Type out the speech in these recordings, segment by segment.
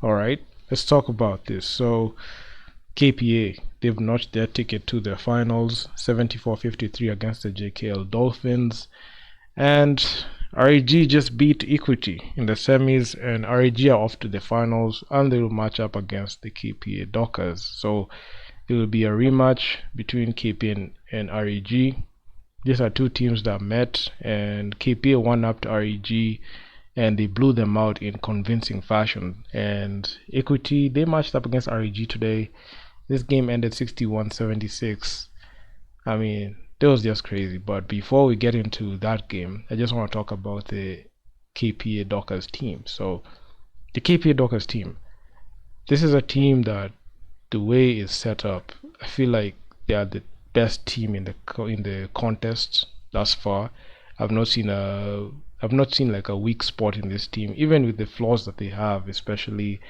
All right, let's talk about this. So KPA, they've notched their ticket to the finals, 74-53 against the JKL Dolphins. And REG just beat Equity in the semis, and REG are off to the finals, and they will match up against the KPA Dockers. So it will be a rematch between KPA and REG. These are two teams that met, and KPA won up to REG, and they blew them out in convincing fashion. And Equity, they matched up against REG today. This game ended 61-76. I mean, that was just crazy. But before we get into that game, I just want to talk about the KPA Dockers team. So, the KPA Dockers team, this is a team that the way it's set up, I feel like they are the best team in the contest thus far. I've not seen a I've not seen like a weak spot in this team, even with the flaws that they have, especially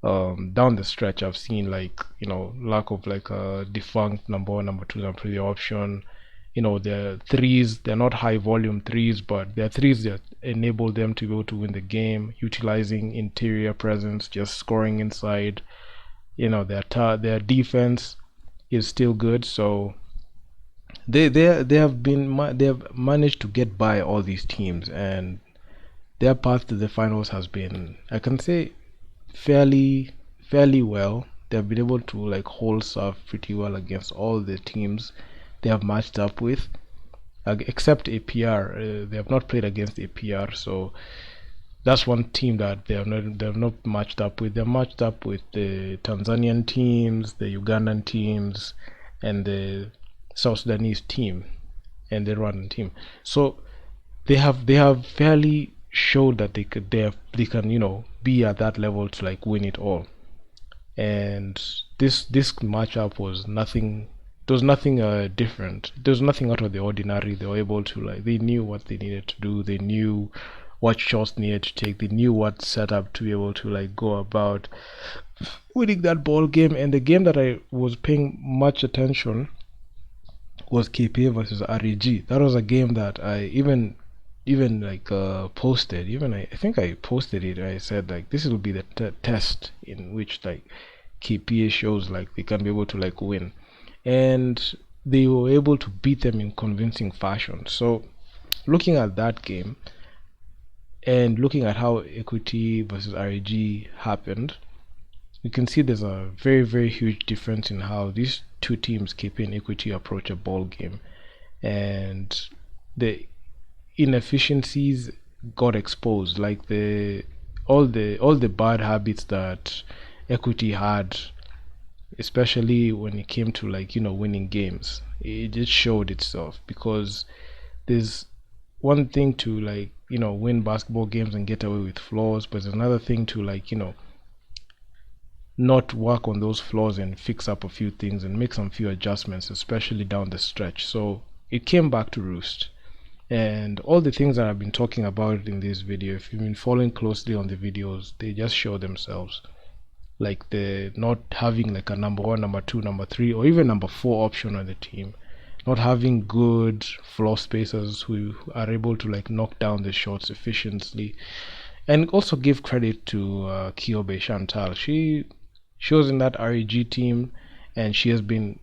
down the stretch. I've seen like lack of like a defunct number one, number two, number three option. Their threes, they're not high volume threes, but they're threes that enable them to be able to win the game, utilizing interior presence, just scoring inside. Their defense is still good, so they have managed to get by all these teams, and their path to the finals has been, I can say, fairly well. They've been able to like hold serve pretty well against all the teams they have matched up with, except APR. They have not played against APR, so that's one team that they have not matched up with. They're matched up with the Tanzanian teams, the Ugandan teams, and the South Sudanese team, and the Rwandan team. So they have fairly showed that they can be at that level to like win it all. And this matchup was nothing. There was nothing different. There was nothing out of the ordinary. They were able to like, they knew what they needed to do. They knew what shots they needed to take. They knew what setup to be able to like go about winning that ball game. And the game that I was paying much attention was KPA versus REG. That was a game that I even like posted. Even I think I posted it. I said like this will be the test in which like KPA shows like they can be able to like win, and they were able to beat them in convincing fashion. So looking at that game and looking at how Equity versus REG happened, you can see there's a very huge difference in how these two teams, KPA and Equity, approach a ball game, and the inefficiencies got exposed, like the all the bad habits that Equity had, especially when it came to like winning games. It just showed itself, because there's one thing to like win basketball games and get away with flaws, but there's another thing to like not work on those flaws and fix up a few things and make some few adjustments, especially down the stretch. So it came back to roost. And all the things that I've been talking about in this video, if you've been following closely on the videos, they just show themselves. Like the not having like a number one, number two, number three, or even number four option on the team, not having good floor spacers who are able to like knock down the shots efficiently. And also give credit to Kiobe Chantal. She was in that REG team, and she has been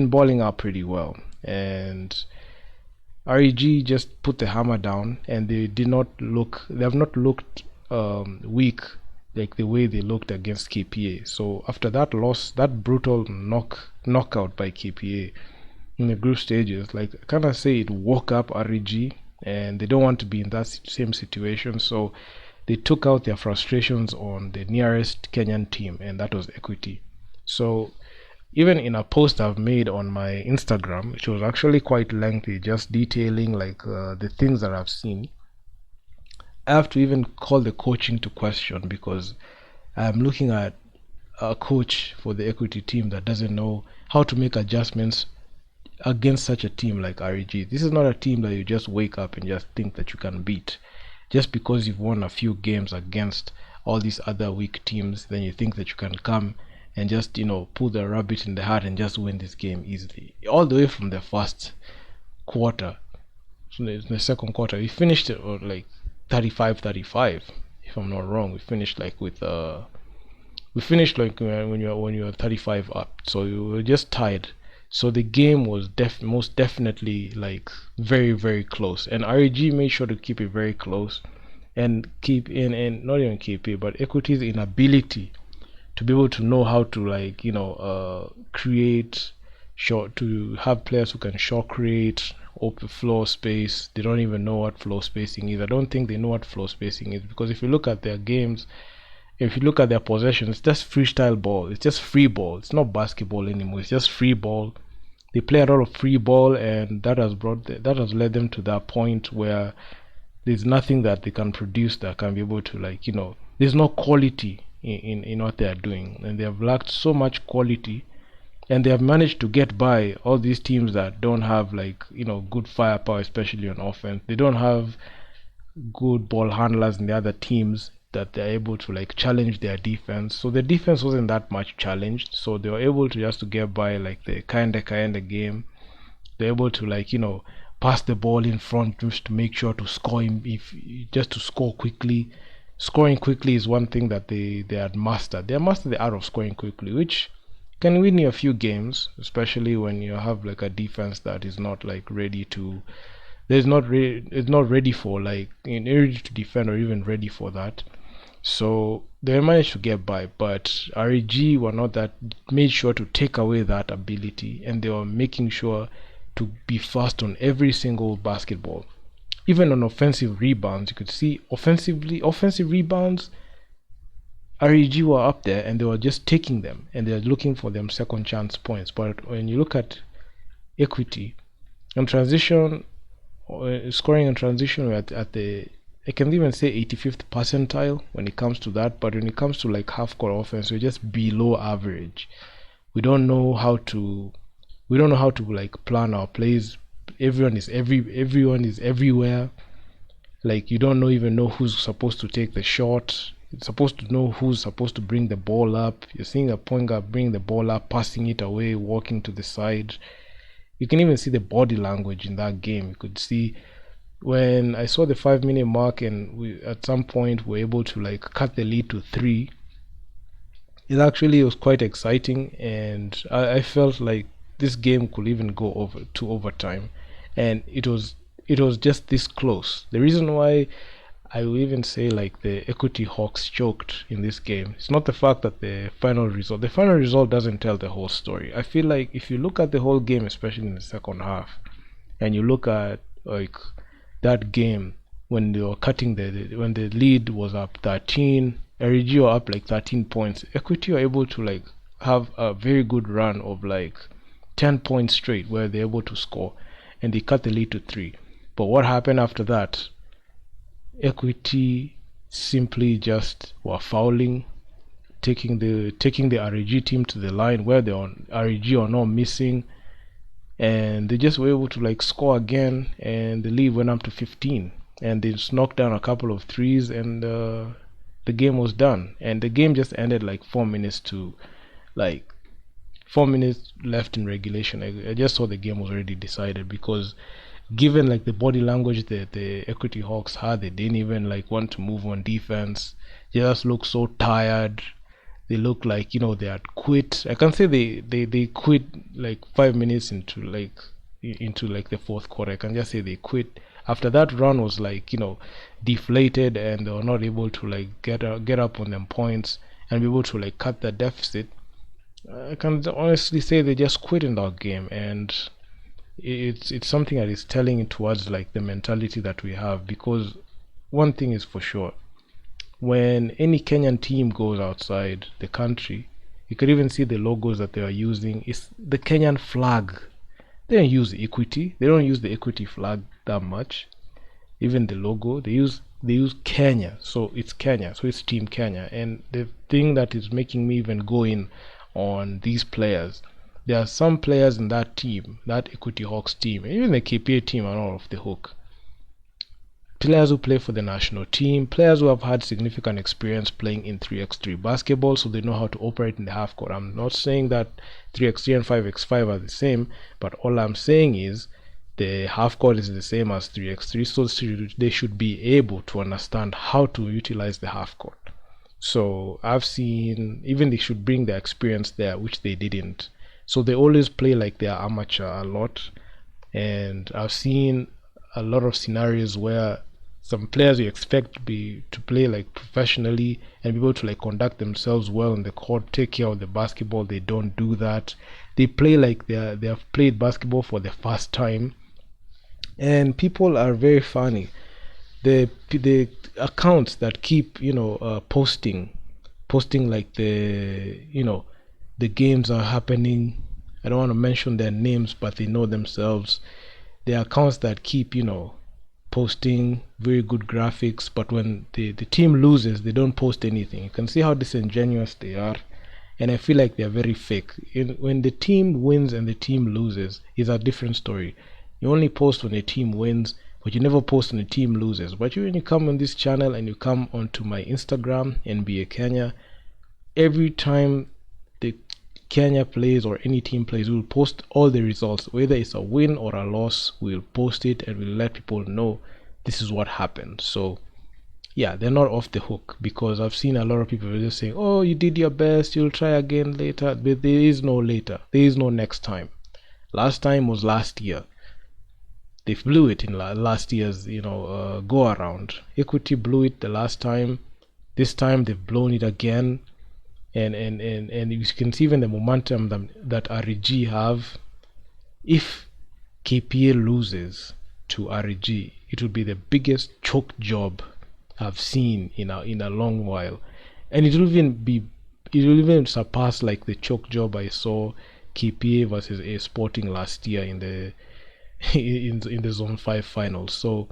balling out pretty well. And REG just put the hammer down, and they have not looked weak like the way they looked against KPA. So after that loss, that brutal knockout by KPA in the group stages, like I kind of say it woke up REG, and they don't want to be in that same situation. So they took out their frustrations on the nearest Kenyan team, and that was Equity. So even in a post I've made on my Instagram, which was actually quite lengthy, just detailing like the things that I've seen, I have to even call the coaching to question, because I'm looking at a coach for the Equity team that doesn't know how to make adjustments against such a team like REG. This is not a team that you just wake up and just think that you can beat. Just because you've won a few games against all these other weak teams, then you think that you can come and just pull the rabbit in the hat and just win this game easily. All the way from the first quarter, so in the second quarter, we finished it like 35-35, if I'm not wrong. We finished like with We finished like when you were 35 up, so you were just tied. So the game was most definitely like very close, and REG made sure to keep it very close, and keep in and not even keep it, but Equity's inability to be able to know how to like create short, to have players who can short create open floor space. They don't even know what floor spacing is. I don't think they know what floor spacing is, because if you look at their games, if you look at their possessions, it's just freestyle ball. It's just free ball. It's not basketball anymore. It's just free ball. They play a lot of free ball, and that has led them to that point where there's nothing that they can produce that can be able to like there's no quality in what they are doing, and they have lacked so much quality, and they have managed to get by all these teams that don't have like good firepower, especially on offense. They don't have good ball handlers in the other teams that they're able to like challenge their defense. So the defense wasn't that much challenged, so they were able to just to get by like the kinda game. They're able to like pass the ball in front just to make sure to score him, if just to score quickly. Scoring quickly is one thing that they had mastered. They have mastered the art of scoring quickly, which can win you a few games, especially when you have like a defense that is not like ready to it's not ready for like ready to defend or even ready for that. So they managed to get by, but REG were not that, made sure to take away that ability, and they were making sure to be fast on every single basketball. Even on offensive rebounds, you could see offensive rebounds, REG were up there and they were just taking them, and they're looking for them second chance points. But when you look at Equity on transition, scoring and transition, we're at the, I can even say 85th percentile when it comes to that. But when it comes to like half court offense, we're just below average. We don't know how to like plan our plays. Everyone is everywhere. Like you don't even know who's supposed to take the shot. You're supposed to know who's supposed to bring the ball up. You're seeing a point guard bring the ball up, passing it away, walking to the side. You can even see the body language in that game. You could see when I saw the 5 minute mark, and we at some point were able to like cut the lead to 3. It was quite exciting, and I felt like this game could even go over to overtime, and it was just this close. The reason why I will even say like the Equity Hawks choked in this game, it's not the fact that the final result doesn't tell the whole story. I feel like if you look at the whole game, especially in the second half, and you look at like that game when they were cutting when the lead was up 13, REG were up like 13 points. Equity were able to like have a very good run of like 10 points straight where they're able to score, and they cut the lead to 3. But what happened after that? Equity simply just were fouling, taking the REG team to the line where REG are not missing, and they just were able to like score again, and the lead went up to 15, and they just knocked down a couple of threes, and the game was done. And the game just ended like 4 minutes to like 4 minutes left in regulation. I just saw the game was already decided, because given like the body language that the Equity Hawks had, they didn't even like want to move on defense. They just looked so tired. They looked like they had quit. I can say they quit like 5 minutes into like the fourth quarter. I can just say they quit. After that run was like deflated, and they were not able to like get up on them points and be able to like cut the deficit. I can honestly say they just quit in that game, and it's something that is telling towards like the mentality that we have. Because one thing is for sure, when any Kenyan team goes outside the country, you could even see the logos that they are using. It's the Kenyan flag. They don't use Equity. They don't use the Equity flag that much. Even the logo, they use Kenya. So it's Kenya. So it's Team Kenya. And the thing that is making me even go in on these players, there are some players in that team, that Equity Hawks team, and even the KPA team are all off the hook. Players who play for the national team, players who have had significant experience playing in 3x3 basketball, so they know how to operate in the half court. I'm not saying that 3x3 and 5x5 are the same, but all I'm saying is the half court is the same as 3x3, so they should be able to understand how to utilize the half court. So I've seen even they should bring their experience there, which they didn't. So they always play like they're amateur a lot. And I've seen a lot of scenarios where some players you expect to play like professionally and be able to like conduct themselves well in the court, take care of the basketball. They don't do that. They play like they have played basketball for the first time, and people are very funny. The accounts that keep posting like the games are happening. I don't want to mention their names, but they know themselves. The accounts that keep posting very good graphics, but when the team loses, they don't post anything. You can see how disingenuous they are, and I feel like they're very fake. When the team wins and the team loses, is a different story. You only post when the team wins, but you never post when the team loses. But when you come on this channel and you come onto my Instagram, NBA Kenya, every time the Kenya plays or any team plays, we'll post all the results. Whether it's a win or a loss, we'll post it and we'll let people know this is what happened. So yeah, they're not off the hook, because I've seen a lot of people just saying, oh, you did your best, you'll try again later. But there is no later, there is no next time. Last time was last year. They blew it in last year's go around. Equity blew it the last time. This time they've blown it again. And you can see even the momentum that REG have. If KPA loses to REG, it will be the biggest choke job I've seen in a long while, and it will even surpass like the choke job I saw KPA versus A Sporting last year in the in the Zone 5 finals. So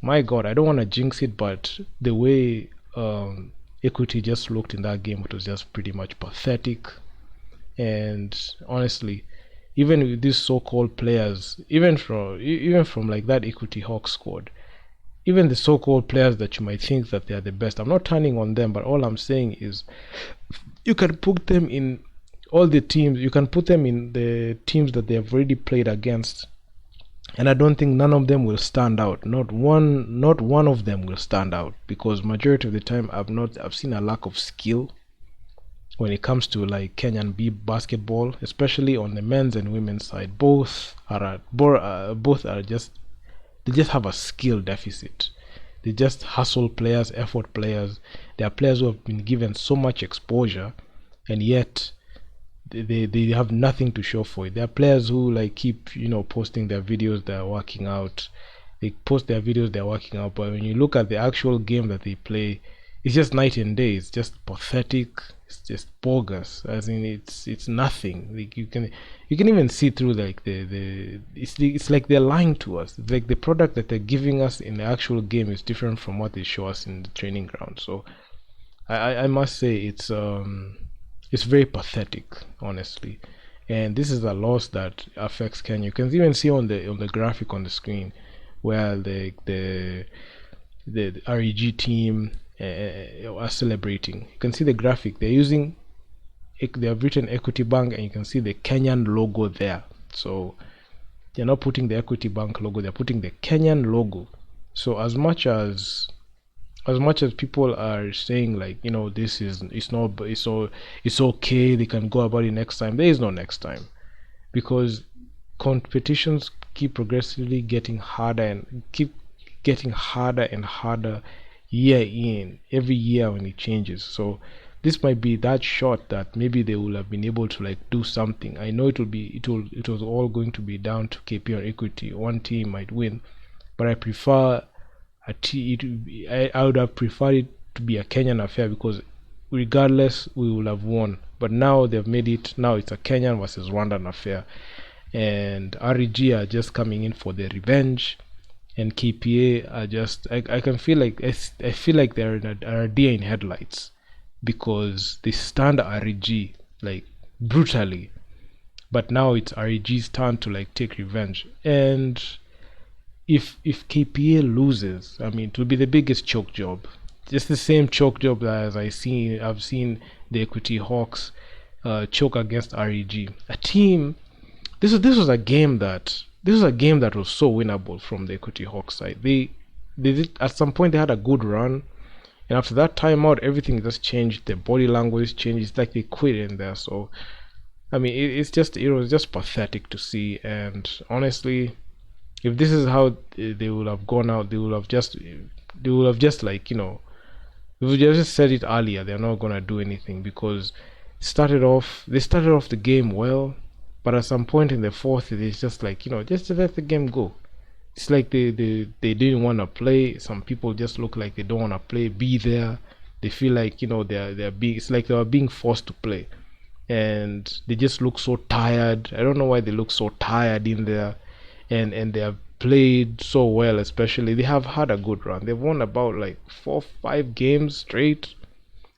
my God, I don't want to jinx it, but the way Equity just looked in that game, it was just pretty much pathetic. And honestly, even with these so-called players, even from like that Equity Hawk squad, even the so-called players that you might think that they are the best, I'm not turning on them, but all I'm saying is you can put them in all the teams, you can put them in the teams that they have already played against, and I don't think none of them will stand out. Not one of them will stand out, because majority of the time I've seen a lack of skill when it comes to like Kenyan B basketball, especially on the men's and women's side. Both are just, they just have a skill deficit. They just hustle players, effort players. They are players who have been given so much exposure, and yet they have nothing to show for it. There are players who like keep posting their videos they're working out. They post their videos they're working out, but when you look at the actual game that they play, it's just night and day. It's just pathetic. It's just bogus. As in, it's nothing. Like you can even see through like it's like they're lying to us. It's like the product that they're giving us in the actual game is different from what they show us in the training ground. So I must say it's very pathetic, honestly. And this is a loss that affects Kenya. You can even see on the graphic on the screen where the REG team are celebrating. You can see the graphic. They have written Equity Bank, and you can see the Kenyan logo there. So they're not putting the Equity Bank logo, they're putting the Kenyan logo. So as much as people are saying like it's okay, they can go about it next time, there is no next time, because competitions keep progressively getting harder and keep getting harder and harder every year when it changes. So this might be that shot that maybe they will have been able to like do something. I know it was all going to be down to KPA or Equity. One team might win, but I would have preferred it to be a Kenyan affair, because regardless we will have won. But now they've made it, now it's a Kenyan versus Rwandan affair, and REG are just coming in for their revenge, and KPA are just I feel like they're in a deer in headlights, because they stand REG like brutally, but now it's REG's turn to like take revenge. And if KPA loses, I mean, it will be the biggest choke job. Just the same choke job as I've seen the Equity Hawks choke against REG. A team. This was a game that was so winnable from the Equity Hawks side. They did, at some point they had a good run. And after that timeout, everything just changed. The body language changed. It's like they quit in there. So I mean, it was just pathetic to see. And honestly, if this is how they would have gone out, they would have just like, if we just said it earlier, they're not gonna do anything, because they started off the game well, but at some point in the fourth, it's just like, just to let the game go. It's like they didn't want to play. Some people just look like they don't want to play, be there. They feel like, they're being, it's like they are being forced to play, and they just look so tired. I don't know why they look so tired in there, and they have played so well. Especially, they have had a good run. They've won about like 4 5 games straight,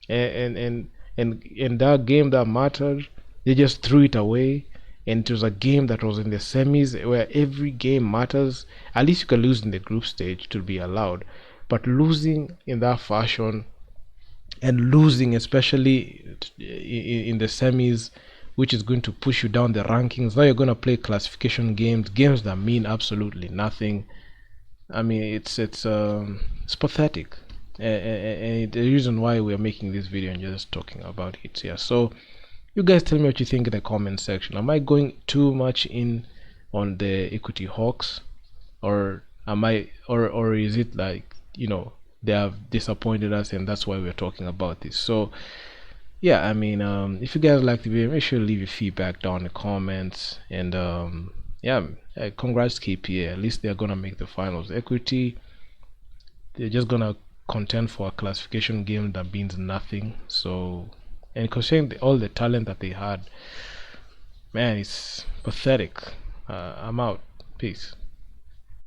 and that game that mattered, they just threw it away. And it was a game that was in the semis, where every game matters. At least you can lose in the group stage to be allowed, but losing in that fashion, and losing especially in the semis, which is going to push you down the rankings. Now you're going to play classification games that mean absolutely nothing. I mean, it's pathetic, and the reason why we're making this video and just talking about it here. So you guys tell me what you think in the comment section. Am I going too much in on the Equity Hawks, or am I, or is it like, they have disappointed us and that's why we're talking about this? So yeah, I mean, if you guys like the video, make sure to leave your feedback down in the comments. And yeah, congrats KPA. At least they're gonna make the finals. Equity, they're just gonna contend for a classification game that means nothing. So, and considering all the talent that they had, man, it's pathetic. I'm out. Peace.